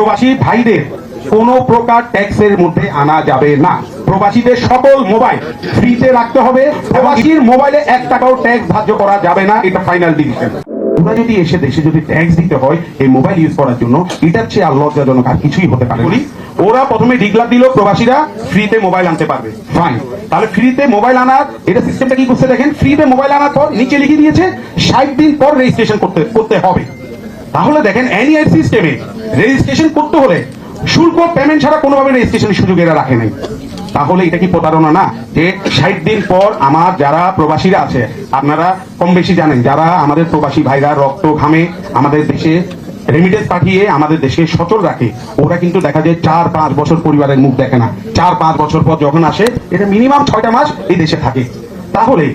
প্রবাসী ভাইদের কোনো প্রকার ট্যাক্সের মধ্যে আনা যাবে না। প্রবাসীদের সকল মোবাইল ফ্রিতে রাখতে হবে। প্রবাসীর মোবাইলে 1 টাকাও ট্যাক্স ধার্য করা যাবে না, এটা ফাইনাল ডিসিশন। ওরা যদি এসে দেশে যদি ট্যাক্স দিতে হয় এই মোবাইল ইউজ করার জন্য, এটার চেয়ে আর লজ্জাজনক আর কিছুই হতে পারে না। ওরা প্রথমে ডিক্লার দিল প্রবাসীরা ফ্রিতে মোবাইল আনতে পারবে, ফাইন। তাহলে ফ্রিতে মোবাইল আনার এটা সিস্টেমটা কি করছে দেখেন, ফ্রিতে মোবাইল আনার পর নিচে লিখে দিয়েছে 60 দিন পর রেজিস্ট্রেশন করতে হবে। তাহলে দেখেন এনআইআর সিস্টেমে রেজিস্ট্রেশন করতে হলে শুল্ক পেমেন্ট ছাড়া কোনোভাবে রেজিস্ট্রেশনের সুযোগ এরা রাখে নাই। তাহলে এটা কি প্রতারণা না? যে 60 দিন পর আমার যারা প্রবাসীরা আছে, আপনারা কম বেশি জানেন, যারা আমাদের প্রবাসী ভাইরা রক্ত ঘামে আমাদের দেশে রেমিটেন্স পাঠিয়ে আমাদের দেশকে সচল রাখে, ওরা কিন্তু দেখা যায় 4-5 বছর পরিবারের মুখ দেখে না। 4-5 বছর পর যখন আসে, এটা মিনিমাম 6টা মাস এই দেশে থাকে। তাহলে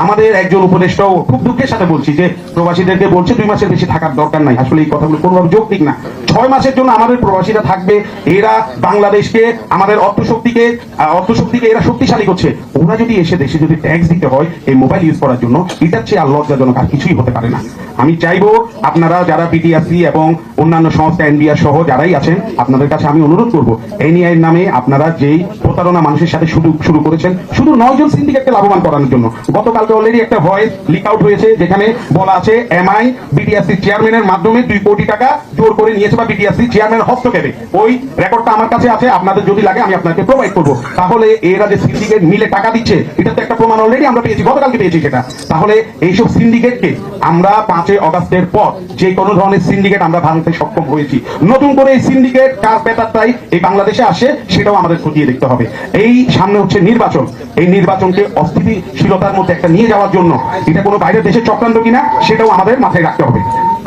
আমাদের একজন উপদেষ্টাও খুব দুঃখের সাথে বলছি যে প্রবাসীদেরকে বলছে 2 মাসের বেশি থাকার দরকার নাই। আসলে এই কথাগুলো কোনোভাবে যৌক্তিক না। 6 মাসের জন্য আমাদের প্রবাসীরা থাকবে। এরা বাংলাদেশকে, আমাদের অর্থশক্তিকে এরা শক্তিশালী করছে। ওরা যদি এসে দেশে যদি ট্যাক্স দিতে হয় এই মোবাইল ইউজ করার জন্য, এটার চেয়ে আর লজ্জাজনক আর কিছুই হতে পারে না। আমি চাইবো আপনারা যারা বিটিআরসি এবং অন্যান্য সংস্থা এনবিআর সহ যারাই আছেন, আপনাদের কাছে আমি অনুরোধ করবো, এনআইআর নামে আপনারা যেই প্রতারণা মানুষের সাথে শুরু করেছেন শুধু 9 জন সিন্ডিকেটকে লাভবান করানোর জন্য। গতকালকে অলরেডি একটা ভয়েস লিক আউট হয়েছে যেখানে বলা আছে এমআই বিটিআরসি চেয়ারম্যানের মাধ্যমে 2 কোটি টাকা জোর করে নিয়েছে বা বিটিআরসি চেয়ারম্যান হস্তক্ষেপে। ওই রেকর্ডটা আমার কাছে আছে, আপনাদের যদি লাগে আমি আপনাকে প্রোভাইড করবো। তাহলে এরা যে সিন্ডিকেট মিলে টাকা দিচ্ছে, এটা তো একটা প্রমাণ অলরেডি আমরা পেয়েছি, গতকালকে পেয়েছি সেটা। তাহলে এইসব সিন্ডিকেটকে আমরা 5 আগস্টের পর যে কোনো ধরনের সিন্ডিকেট আমরা ভাঙতে সক্ষম হয়েছি। নতুন করে এই সিন্ডিকেট কার পেতারটাই এই বাংলাদেশে আসে সেটাও আমাদের খতিয়ে দেখতে হবে। এই সামনে হচ্ছে নির্বাচন, এই নির্বাচনকে অস্থিতিশীলতার মধ্যে একটা নিয়ে যাওয়ার জন্য এটা কোনো বাইরের দেশের চক্রান্ত কিনা সেটাও আমাদের মাথায় রাখতে হবে।